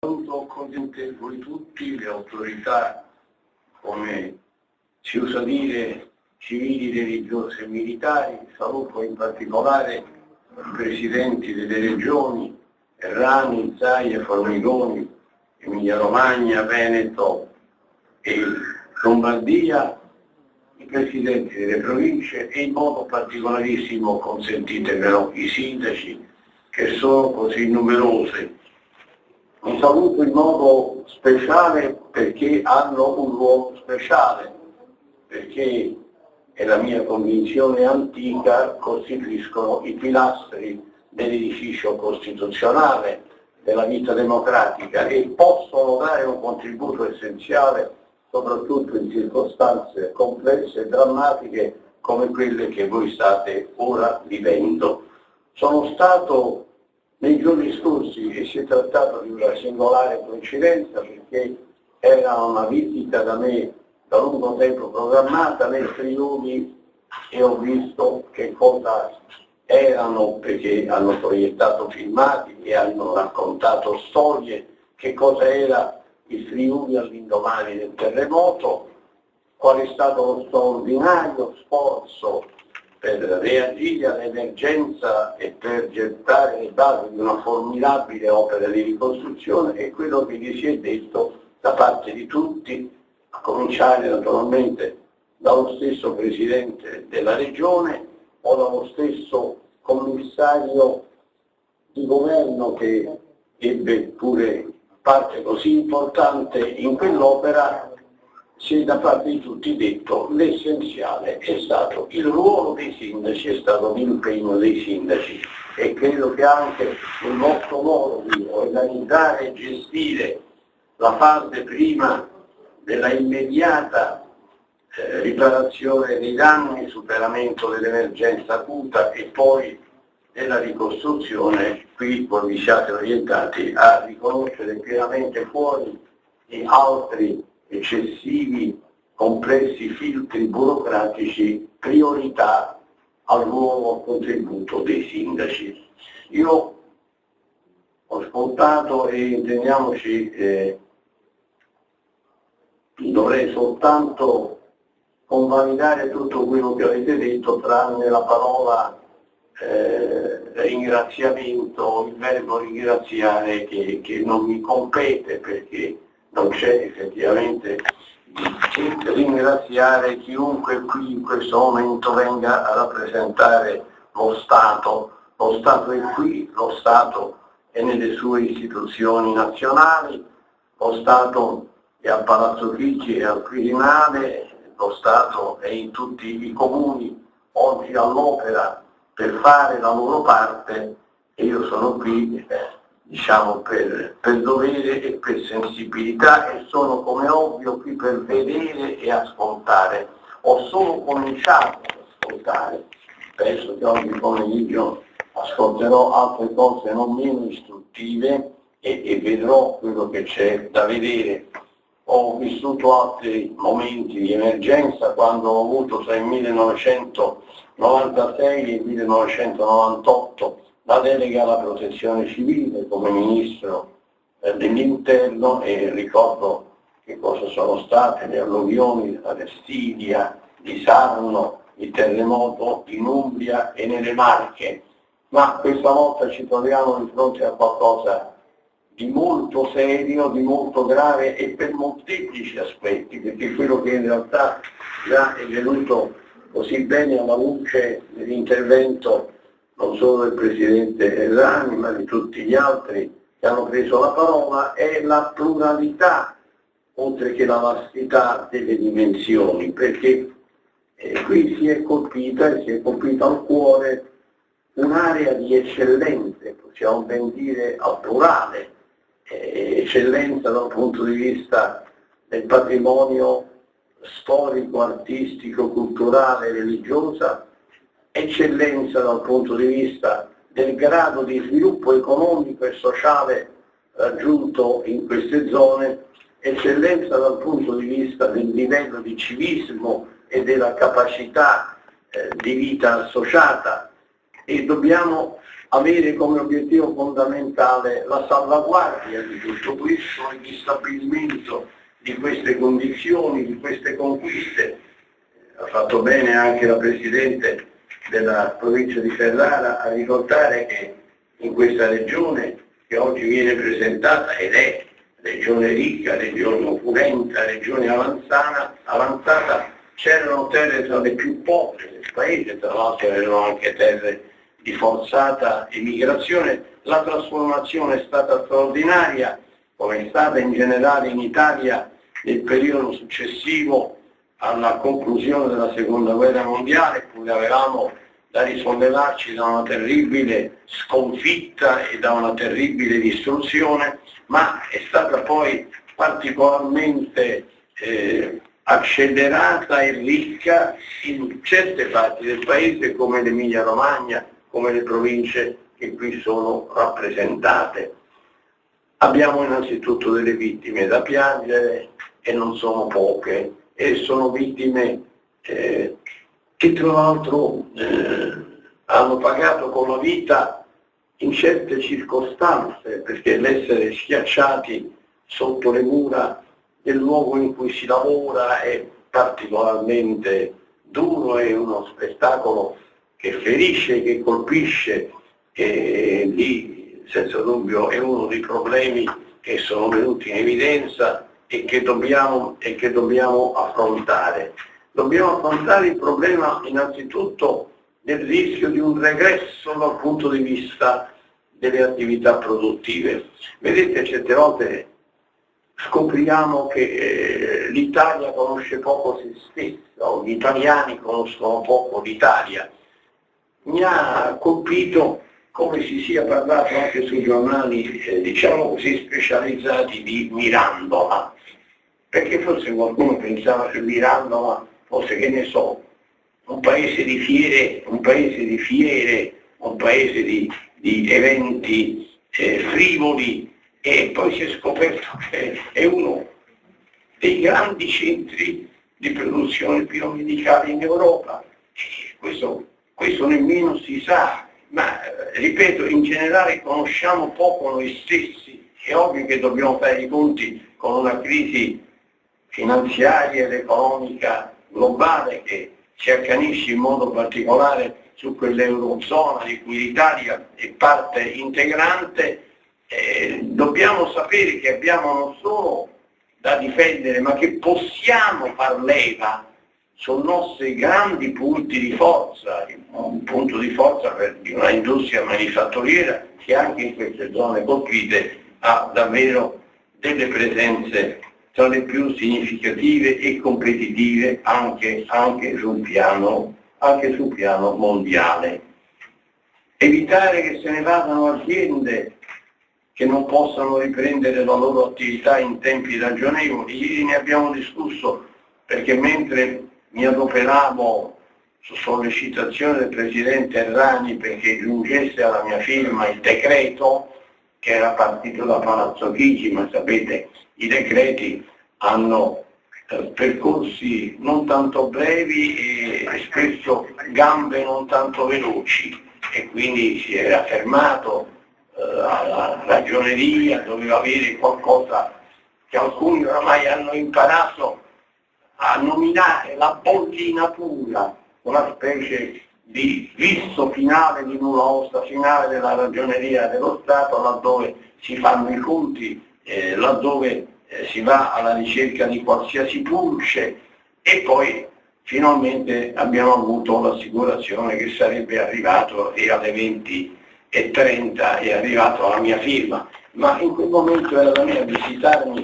Saluto cordialmente voi tutti, le autorità, come si usa dire, civili, religiose e militari. Saluto in particolare i presidenti delle regioni Errani, Zaia, Formigoni, Emilia Romagna, Veneto e Lombardia, i presidenti delle province e in modo particolarissimo, consentitemelo, i sindaci, che sono così numerosi. Un saluto in modo speciale perché hanno un ruolo speciale, perché è la mia convinzione antica, costituiscono i pilastri dell'edificio costituzionale, della vita democratica e possono dare un contributo essenziale soprattutto in circostanze complesse e drammatiche come quelle che voi state ora vivendo. Sono stato nei giorni scorsi, e si è trattato di una singolare coincidenza perché era una visita da me da lungo tempo programmata nel Friuli e ho visto che cosa erano, perché hanno proiettato filmati e hanno raccontato storie, che cosa era il Friuli all'indomani del terremoto, qual è stato lo straordinario sforzo per reagire all'emergenza e per gettare le basi di una formidabile opera di ricostruzione e quello che gli si è detto da parte di tutti, a cominciare naturalmente dallo stesso Presidente della Regione o dallo stesso commissario di governo che ebbe pure parte così importante in quell'opera. Si è da parte di tutti detto l'essenziale è stato il ruolo dei sindaci, è stato l'impegno dei sindaci e credo che anche il nostro modo di organizzare e gestire la fase prima della immediata riparazione dei danni, superamento dell'emergenza acuta e poi della ricostruzione, qui voi vi siate orientati a riconoscere pienamente fuori di altri eccessivi, complessi filtri burocratici, priorità al ruolo, al contributo dei sindaci. Io ho ascoltato e intendiamoci, dovrei soltanto convalidare tutto quello che avete detto, tranne la parola ringraziamento, il verbo ringraziare che non mi compete perché non c'è effettivamente ringraziare chiunque qui in questo momento venga a rappresentare lo Stato. Lo Stato è qui, lo Stato è nelle sue istituzioni nazionali, lo Stato è a Palazzo Chigi e al Quirinale, lo Stato è in tutti i comuni oggi all'opera per fare la loro parte e io sono qui diciamo per dovere e per sensibilità e sono come ovvio qui per vedere e ascoltare. Ho solo cominciato ad ascoltare, penso che oggi pomeriggio ascolterò altre cose non meno istruttive e vedrò quello che c'è da vedere. Ho vissuto altri momenti di emergenza quando ho avuto tra il 1996 e il 1998 la delega alla protezione civile come ministro dell'interno e ricordo che cosa sono state le alluvioni a Vestigia, di Sarno, il terremoto in Umbria e nelle Marche, ma questa volta ci troviamo di fronte a qualcosa di molto serio, di molto grave e per molteplici aspetti, perché quello che in realtà già è venuto così bene alla luce dell'intervento non solo del Presidente Errani, ma di tutti gli altri che hanno preso la parola, è la pluralità, oltre che la vastità delle dimensioni, perché qui si è colpita e si è colpita al cuore un'area di eccellenze, possiamo ben dire al plurale, eccellenza dal punto di vista del patrimonio storico, artistico, culturale, religiosa, eccellenza dal punto di vista del grado di sviluppo economico e sociale raggiunto in queste zone, eccellenza dal punto di vista del livello di civismo e della capacità di vita associata e dobbiamo avere come obiettivo fondamentale la salvaguardia di tutto questo e di stabilimento di queste condizioni, di queste conquiste. Ha fatto bene anche la Presidente della provincia di Ferrara a ricordare che in questa regione che oggi viene presentata, ed è regione ricca, regione opulenta, regione avanzata, c'erano terre tra le più povere del paese, tra l'altro erano anche terre di forzata emigrazione. La trasformazione è stata straordinaria, come è stata in generale in Italia nel periodo successivo alla conclusione della Seconda Guerra Mondiale, cui avevamo da risollevarci da una terribile sconfitta e da una terribile distruzione, ma è stata poi particolarmente accelerata e ricca in certe parti del paese come l'Emilia Romagna, come le province che qui sono rappresentate. Abbiamo innanzitutto delle vittime da piangere e non sono poche, e sono vittime che tra l'altro hanno pagato con la vita in certe circostanze, perché l'essere schiacciati sotto le mura del luogo in cui si lavora è particolarmente duro, è uno spettacolo che ferisce, che colpisce, e lì senza dubbio è uno dei problemi che sono venuti in evidenza e che dobbiamo affrontare. Dobbiamo affrontare il problema innanzitutto del rischio di un regresso dal punto di vista delle attività produttive. Vedete, certe volte scopriamo che l'Italia conosce poco se stessa, o gli italiani conoscono poco l'Italia. Mi ha colpito come si sia parlato anche sui giornali, diciamo così, specializzati di Mirandola, perché forse qualcuno pensava che Mirandola fosse, che ne so, un paese di fiere, un paese di eventi frivoli, e poi si è scoperto che è uno dei grandi centri di produzione biomedicale in Europa. Questo nemmeno si sa, ma ripeto, in generale conosciamo poco noi stessi. È ovvio che dobbiamo fare i conti con una crisi finanziaria ed economica globale che si accanisce in modo particolare su quell'eurozona di cui l'Italia è parte integrante. Dobbiamo sapere che abbiamo non solo da difendere, ma che possiamo far leva sui nostri grandi punti di forza, un punto di forza di una industria manifatturiera che anche in queste zone colpite ha davvero delle presenze tra le più significative e competitive anche sul piano mondiale. Evitare che se ne vadano aziende che non possano riprendere la loro attività in tempi ragionevoli. Ieri ne abbiamo discusso, perché mentre mi adoperavo su sollecitazione del Presidente Errani perché giungesse alla mia firma il decreto che era partito da Palazzo Chigi, ma sapete i decreti hanno percorsi non tanto brevi e spesso gambe non tanto veloci, e quindi si era fermato alla ragioneria, doveva avere qualcosa che alcuni oramai hanno imparato a nominare la bollina pura, una specie di visto finale, di nulla osta finale della ragioneria dello Stato, laddove si fanno i conti, laddove si va alla ricerca di qualsiasi pulce, e poi finalmente abbiamo avuto l'assicurazione che sarebbe arrivato, e alle 20:30 è arrivato alla mia firma, ma in quel momento era da me a visitarmi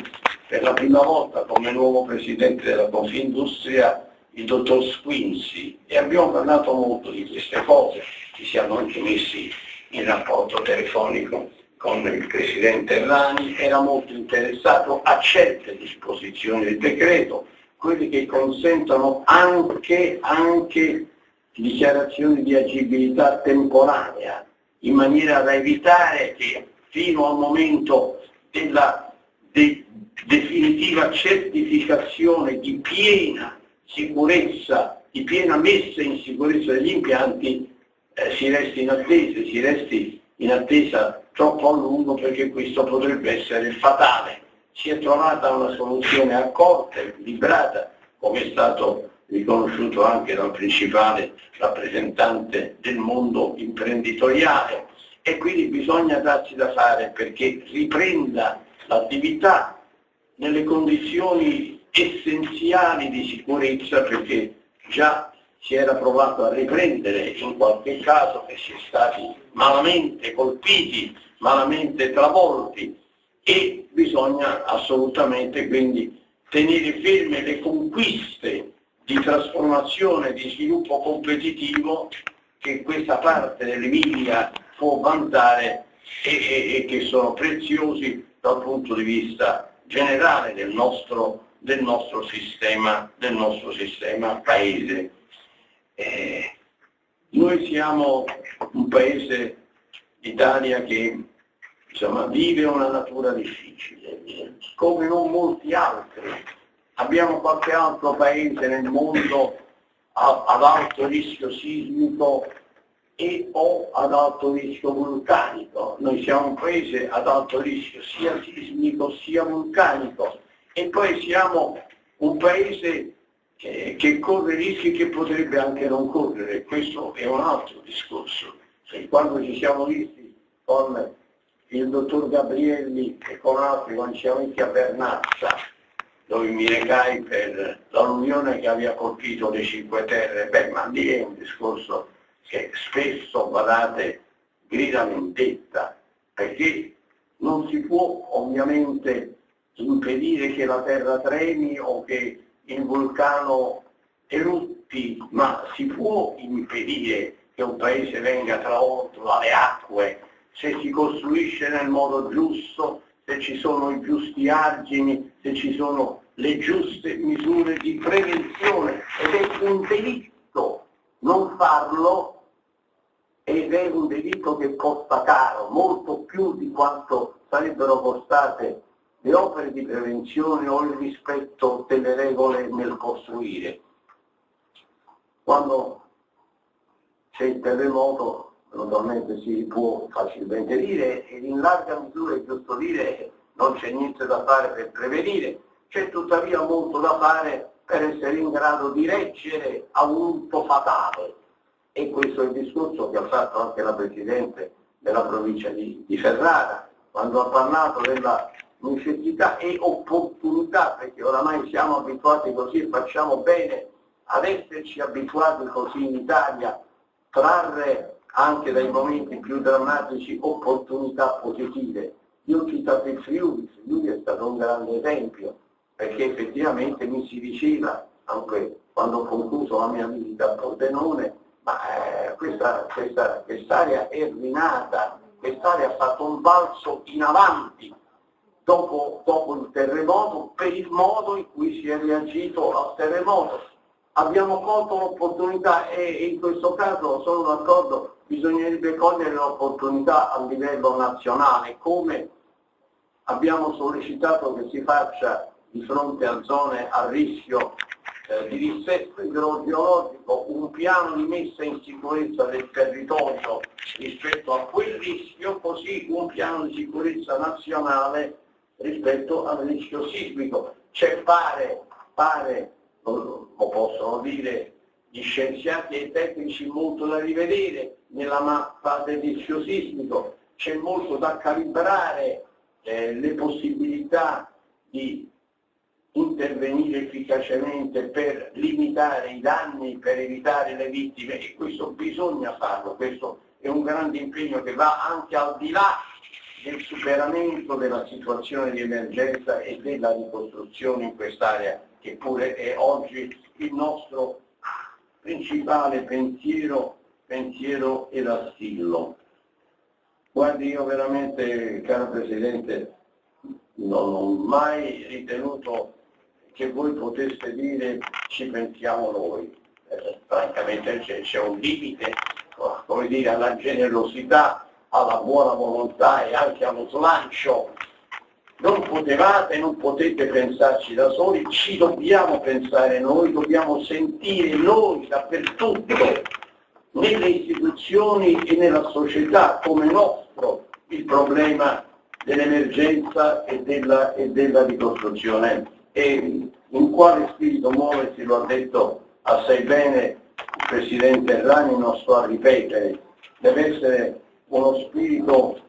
per la prima volta come nuovo presidente della Confindustria il dottor Squinzi, e abbiamo parlato molto di queste cose. Ci siamo anche messi in rapporto telefonico con il presidente Errani, era molto interessato a certe disposizioni del decreto, quelle che consentono anche dichiarazioni di agibilità temporanea, in maniera da evitare che fino al momento della definitiva certificazione di piena sicurezza, di piena messa in sicurezza degli impianti, si resti in attesa, si resti in attesa troppo a lungo, perché questo potrebbe essere fatale. Si è trovata una soluzione accorta, equilibrata, come è stato riconosciuto anche dal principale rappresentante del mondo imprenditoriale, e quindi bisogna darsi da fare perché riprenda l'attività nelle condizioni essenziali di sicurezza, perché già si era provato a riprendere in qualche caso che si è stati malamente colpiti, malamente travolti, e bisogna assolutamente quindi tenere ferme le conquiste di trasformazione, di sviluppo competitivo che questa parte dell'Emilia può vantare e che sono preziosi dal punto di vista generale del nostro sistema paese. Noi siamo un paese, l'Italia, che vive una natura difficile, come non molti altri. Abbiamo qualche altro paese nel mondo ad alto rischio sismico o ad alto rischio vulcanico. Noi siamo un paese ad alto rischio sia sismico sia vulcanico, e poi siamo un paese che corre rischi che potrebbe anche non correre. Questo è un altro discorso. Quando ci siamo visti con il dottor Gabrielli e con altri, quando ci siamo visti a Vernazza, dove mi recai per l'alluvione che aveva colpito le Cinque Terre, ma lì è un discorso che spesso, badate, grida vendetta, perché non si può ovviamente impedire che la terra tremi o che il vulcano erutti, ma si può impedire che un paese venga travolto dalle acque se si costruisce nel modo giusto, se ci sono i giusti argini, se ci sono le giuste misure di prevenzione. Ed è un delitto non farlo, ed è un delitto che costa caro, molto più di quanto sarebbero costate le opere di prevenzione o il rispetto delle regole nel costruire. Quando c'è il terremoto, naturalmente si può facilmente dire, ed in larga misura è giusto dire che non c'è niente da fare per prevenire, c'è tuttavia molto da fare per essere in grado di reggere a un urto fatale. E questo è il discorso che ha fatto anche la Presidente della provincia di Ferrara, quando ha parlato della necessità e opportunità, perché oramai siamo abituati così e facciamo bene ad esserci abituati così in Italia, trarre anche dai momenti più drammatici opportunità positive. Io ho citato il Friuli è stato un grande esempio, perché effettivamente mi si diceva, anche quando ho concluso la mia visita a Pordenone, ma quest'area è rinata, quest'area ha fatto un balzo in avanti dopo il terremoto, per il modo in cui si è reagito al terremoto. Abbiamo colto l'opportunità e in questo caso sono d'accordo, bisognerebbe cogliere l'opportunità a livello nazionale, come abbiamo sollecitato che si faccia di fronte a zone a rischio di dissesto idrogeologico un piano di messa in sicurezza del territorio rispetto a quel rischio, così un piano di sicurezza nazionale rispetto al rischio sismico. C'è pare, lo possono dire gli scienziati e i tecnici, molto da rivedere nella mappa del rischio sismico, c'è molto da calibrare le possibilità di intervenire efficacemente per limitare i danni, per evitare le vittime, e questo bisogna farlo. Questo è un grande impegno che va anche al di là del superamento della situazione di emergenza e della ricostruzione in quest'area, che pure è oggi il nostro principale pensiero ed assillo. Guardi, io veramente, caro Presidente, non ho mai ritenuto che voi poteste dire ci pensiamo noi. Francamente c'è un limite, come dire, alla generosità, alla buona volontà e anche allo slancio. Non potevate, non potete pensarci da soli, ci dobbiamo pensare noi, dobbiamo sentire noi dappertutto nelle istituzioni e nella società come nostro il problema dell'emergenza e della ricostruzione. E in quale spirito muoversi lo ha detto assai bene il Presidente Errani, non sto a ripetere, deve essere uno spirito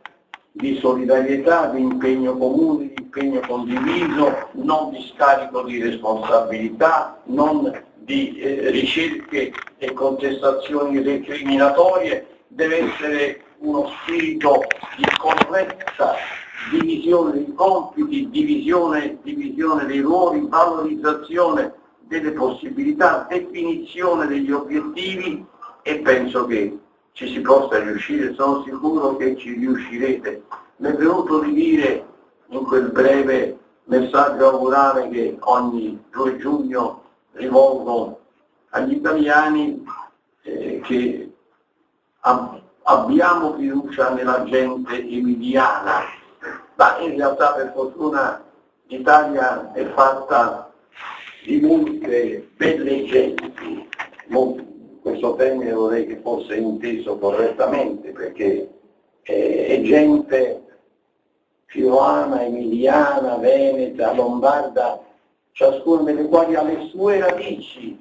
di solidarietà, di impegno comune, di impegno condiviso, non di scarico di responsabilità, non di ricerche e contestazioni recriminatorie, deve essere uno spirito di corretta divisione dei compiti, divisione dei ruoli, valorizzazione delle possibilità, definizione degli obiettivi, e penso che ci si possa riuscire, sono sicuro che ci riuscirete. Mi è venuto di dire in quel breve messaggio augurale che ogni 2 giugno rivolgo agli italiani che abbiamo fiducia nella gente emiliana, ma in realtà per fortuna l'Italia è fatta di molte belle genti. Questo termine vorrei che fosse inteso correttamente, perché è gente friulana, emiliana, veneta, lombarda, ciascuna delle quali ha le sue radici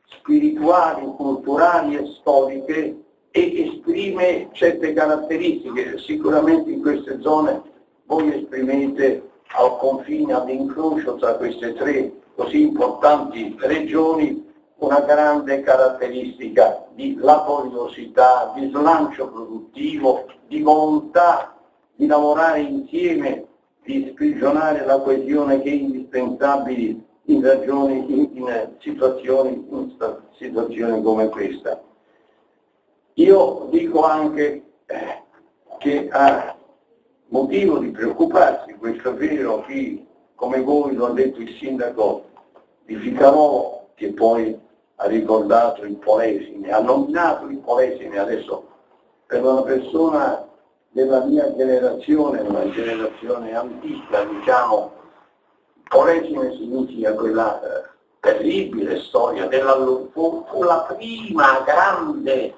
spirituali, culturali e storiche e esprime certe caratteristiche. Sicuramente in queste zone voi esprimete al confine, all'incrocio tra queste 3 così importanti regioni, una grande caratteristica di laboriosità, di slancio produttivo, di volontà di lavorare insieme, di sprigionare la coesione che è indispensabile in situazioni come questa. Io dico anche che ha motivo di preoccuparsi, questo è vero, chi come voi, lo ha detto il sindaco di Ficarò, che poi ha ricordato il Polesine, ha nominato il Polesine. Adesso per una persona della mia generazione, una generazione antica, diciamo, Polesine significa quella terribile storia fu la prima grande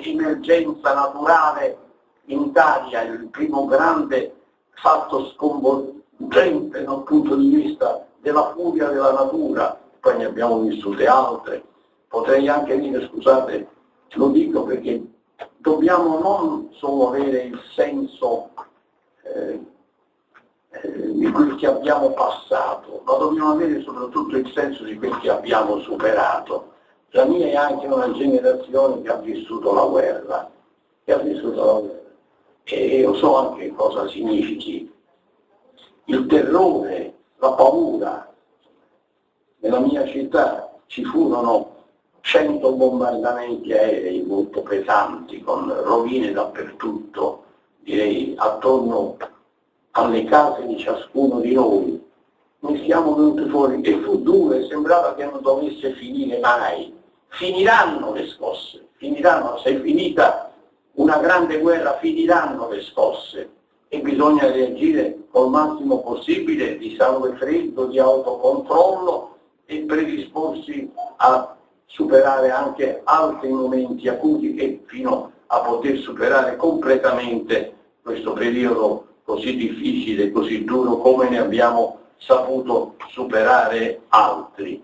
emergenza naturale in Italia, il primo grande fatto sconvolgente dal punto di vista della furia della natura. Poi ne abbiamo vissute altre. Potrei anche dire, scusate, lo dico perché dobbiamo non solo avere il senso di quel che abbiamo passato, ma dobbiamo avere soprattutto il senso di quel che abbiamo superato. La mia è anche una generazione che ha vissuto la guerra, e io so anche cosa significhi il terrore, la paura. Nella mia città ci furono 100 bombardamenti aerei molto pesanti, con rovine dappertutto, direi attorno alle case di ciascuno di noi. Noi siamo venuti fuori e fu duro e sembrava che non dovesse finire mai. Finiranno le scosse, finiranno, se è finita una grande guerra finiranno le scosse e bisogna reagire col massimo possibile di sangue freddo, di autocontrollo e predisporsi a superare anche altri momenti acuti e fino a poter superare completamente questo periodo così difficile, così duro, come ne abbiamo saputo superare altri.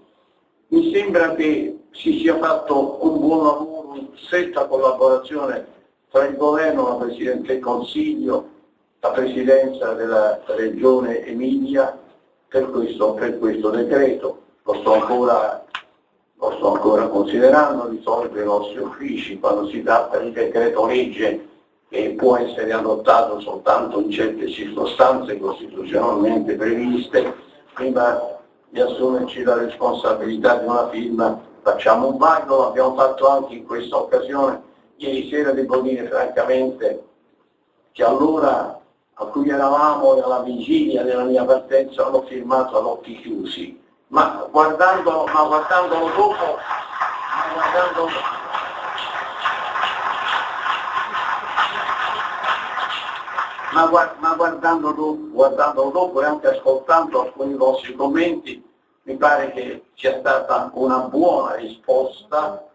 Mi sembra che si sia fatto un buon lavoro in stretta collaborazione tra il governo, la Presidente del Consiglio, la Presidenza della Regione Emilia per questo decreto. Lo sto ancora considerando, risolve i nostri uffici quando si tratta di decreto legge che può essere adottato soltanto in certe circostanze costituzionalmente previste. Prima di assumerci la responsabilità di una firma facciamo un vaglio, l'abbiamo fatto anche in questa occasione. Ieri sera devo dire francamente che all'ora a cui eravamo e alla vigilia della mia partenza l'ho firmato ad occhi chiusi, ma guardandolo dopo, guardandolo dopo e anche ascoltando alcuni vostri commenti, mi pare che sia stata una buona risposta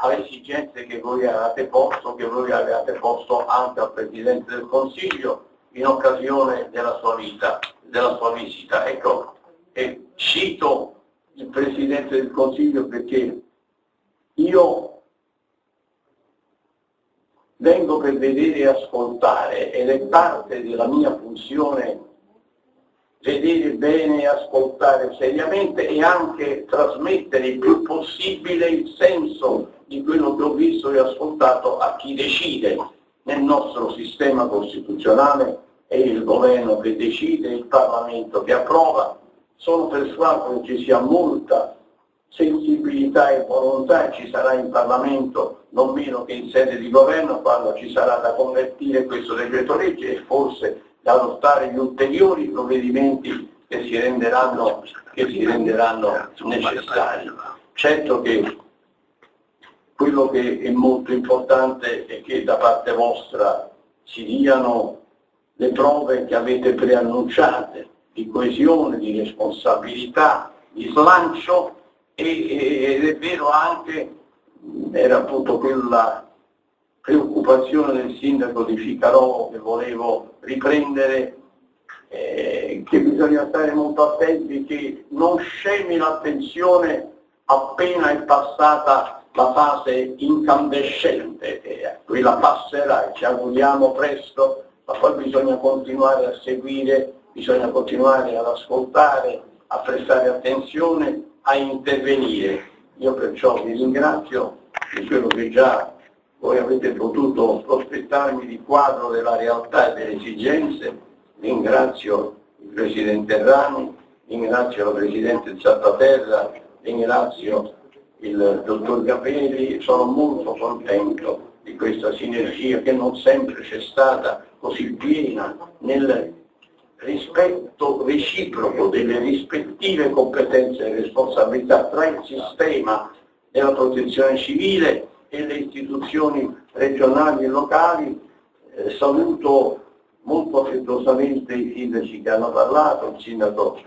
alle esigenze che voi avevate posto anche al Presidente del Consiglio in occasione della sua visita. Ecco, e cito il Presidente del Consiglio perché io vengo per vedere e ascoltare ed è parte della mia funzione vedere bene e ascoltare seriamente e anche trasmettere il più possibile il senso di quello che ho visto e ascoltato a chi decide nel nostro sistema costituzionale. È il governo che decide, il Parlamento che approva. Sono persuaso che ci sia molta sensibilità e volontà ci sarà in Parlamento, non meno che in sede di governo, quando ci sarà da convertire questo decreto legge e forse da adottare gli ulteriori provvedimenti che si renderanno necessari. Certo che quello che è molto importante è che da parte vostra si diano le prove che avete preannunciate di coesione, di responsabilità, di slancio ed è vero anche, era appunto quella preoccupazione del sindaco di Ficarolo che volevo riprendere, che bisogna stare molto attenti che non scemi l'attenzione appena è passata la fase incandescente, quella passerà e ci auguriamo presto, ma poi bisogna continuare a seguire, bisogna continuare ad ascoltare, a prestare attenzione, a intervenire. Io perciò vi ringrazio di quello che già voi avete potuto prospettarmi di quadro della realtà e delle esigenze. Ringrazio il Presidente Rani, ringrazio la Presidente Zappaterra, ringrazio il Dottor Gabelli, sono molto contento di questa sinergia che non sempre c'è stata così piena nel rispetto reciproco delle rispettive competenze e responsabilità tra il sistema della protezione civile e le istituzioni regionali e locali. Saluto molto affettuosamente i sindaci che hanno parlato, il sindaco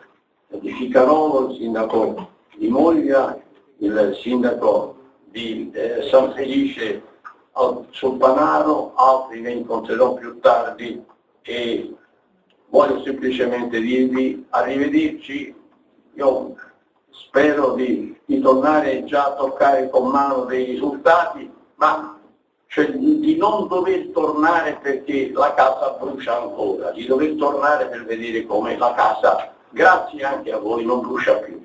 di Ficarolo, il sindaco di Moglia, il sindaco di San Felice sul Panaro, altri ne incontrerò più tardi e voglio semplicemente dirvi arrivederci. Io spero di tornare già a toccare con mano dei risultati, ma cioè di non dover tornare perché la casa brucia ancora, di dover tornare per vedere come la casa, grazie anche a voi, non brucia più.